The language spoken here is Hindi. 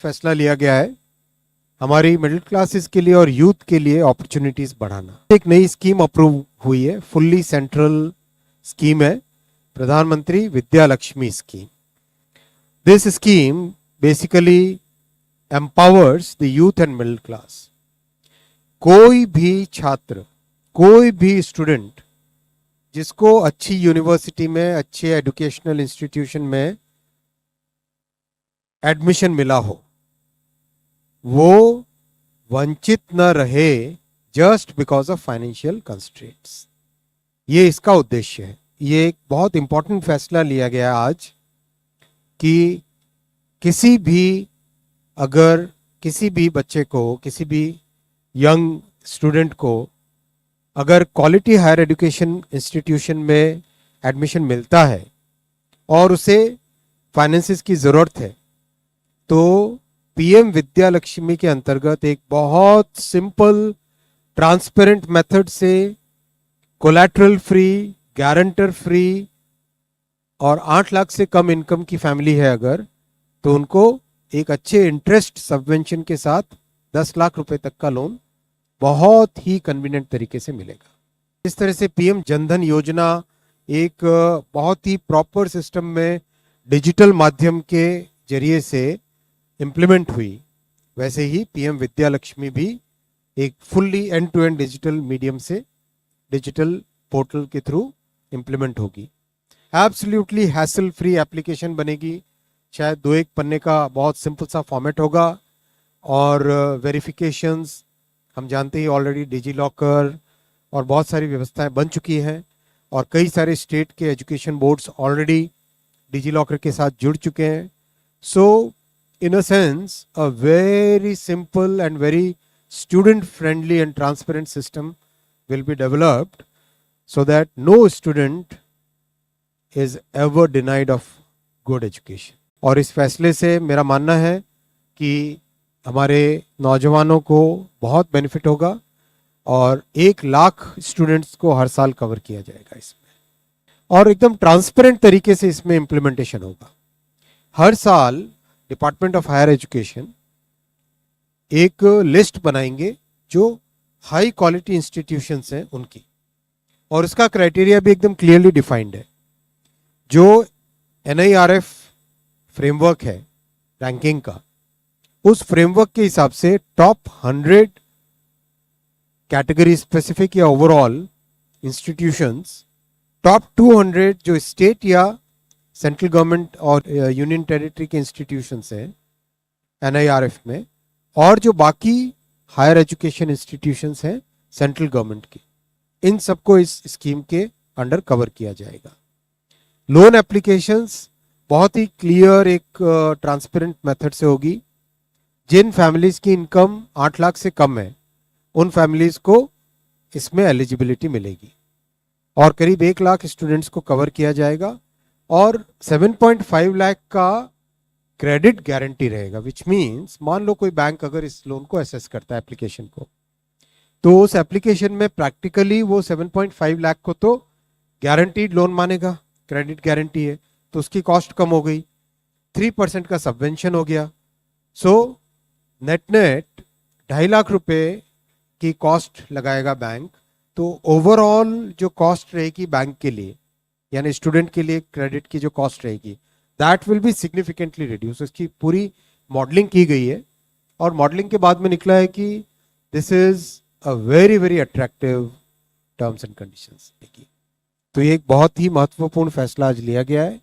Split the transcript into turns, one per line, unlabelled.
फैसला लिया गया है हमारी मिडिल क्लासेस के लिए और यूथ के लिए अपॉर्चुनिटीज बढ़ाना। एक नई स्कीम अप्रूव हुई है, फुल्ली सेंट्रल स्कीम है, Pradhanmantri Vidya Lakshmi scheme. This scheme basically empowers the youth and middle class. कोई भी छात्र, कोई भी स्टूडेंट जिसको अच्छी यूनिवर्सिटी में, अच्छे एजुकेशनल इंस्टीट्यूशन में एडमिशन मिला हो, वो वंचित न रहे just because of financial constraints. ये इसका उद्देश्य है। ये एक बहुत इंपॉर्टेंट फैसला लिया गया आज कि किसी भी बच्चे को, किसी भी यंग स्टूडेंट को अगर क्वालिटी हायर एजुकेशन इंस्टीट्यूशन में एडमिशन मिलता है और उसे फाइनेंसिस की ज़रूरत है, तो पीएम विद्या लक्ष्मी के अंतर्गत एक बहुत सिंपल ट्रांसपेरेंट मेथड से कोलैटरल फ्री, गारंटर फ्री और 8 लाख से कम इनकम की फैमिली है अगर, तो उनको एक अच्छे इंटरेस्ट सबवेंशन के साथ 10 लाख रुपए तक का लोन बहुत ही कन्वीनियंट तरीके से मिलेगा। इस तरह से पीएम जनधन योजना एक बहुत ही प्रॉपर सिस्टम में डिजिटल माध्यम के जरिए से इम्प्लीमेंट हुई, वैसे ही पीएम विद्या लक्ष्मी भी एक fully end to end digital medium से, डिजिटल पोर्टल के थ्रू इम्प्लीमेंट होगी। एब्सोल्युटली हैसल फ्री एप्लीकेशन बनेगी। शायद 2-1 पन्ने का बहुत सिंपल सा फॉर्मेट होगा और वेरिफिकेशंस हम जानते ही ऑलरेडी डिजी लॉकर और बहुत सारी व्यवस्थाएं बन चुकी हैं और कई सारे स्टेट के education boards already digi locker के साथ जुड़ चुके हैं। सो in a sense, a very simple and very student friendly and transparent system will be developed so that no student is ever denied of good education. और इस फैसले से मेरा मानना है कि हमारे नौजवानों को बहुत बेनिफिट होगा और 1 लाख स्टूडेंट्स को हर साल कवर किया जाएगा इसमें, और एकदम ट्रांसपेरेंट तरीके से इसमें इम्प्लीमेंटेशन होगा। हर साल डिपार्टमेंट ऑफ हायर एजुकेशन एक लिस्ट बनाएंगे जो हाई क्वालिटी इंस्टीट्यूशंस हैं उनकी, और उसका क्राइटेरिया भी एकदम क्लियरली डिफाइंड है। जो NIRF फ्रेमवर्क है रैंकिंग का, उस फ्रेमवर्क के हिसाब से टॉप 100 कैटेगरी स्पेसिफिक या ओवरऑल इंस्टीट्यूशंस, टॉप 200 जो स्टेट या सेंट्रल गवर्नमेंट और यूनियन टेरिटरी के इंस्टीट्यूशंस हैं NIRF में, और जो बाकी हायर एजुकेशन इंस्टीट्यूशंस हैं सेंट्रल गवर्नमेंट की, इन सबको इस स्कीम के अंडर कवर किया जाएगा। लोन एप्लीकेशंस बहुत ही क्लियर एक ट्रांसपेरेंट मेथड से होगी। जिन फैमिलीज की इनकम 8 लाख से कम है उन फैमिलीज को इसमें एलिजिबिलिटी मिलेगी और करीब 1 लाख स्टूडेंट्स को कवर किया जाएगा और 7.5 लाख का क्रेडिट गारंटी रहेगा। विच मीन्स मान लो कोई बैंक अगर इस लोन को असेस करता है एप्लीकेशन को, तो उस एप्लीकेशन में प्रैक्टिकली वो 7.5 लाख को तो गारंटीड लोन मानेगा, क्रेडिट गारंटी है, तो उसकी कॉस्ट कम हो गई, 3% का सबवेंशन हो गया। सो नेट 2.5 लाख रुपए की कॉस्ट लगाएगा बैंक, तो ओवरऑल जो कॉस्ट रहेगी बैंक के लिए, यानी स्टूडेंट के लिए क्रेडिट की जो कॉस्ट रहेगी, that will be significantly reduce. इसकी पूरी मॉडलिंग की गई है और मॉडलिंग के बाद में निकला है कि this is a very very attractive terms and conditions. तो ये एक बहुत ही महत्वपूर्ण फैसला आज लिया गया है।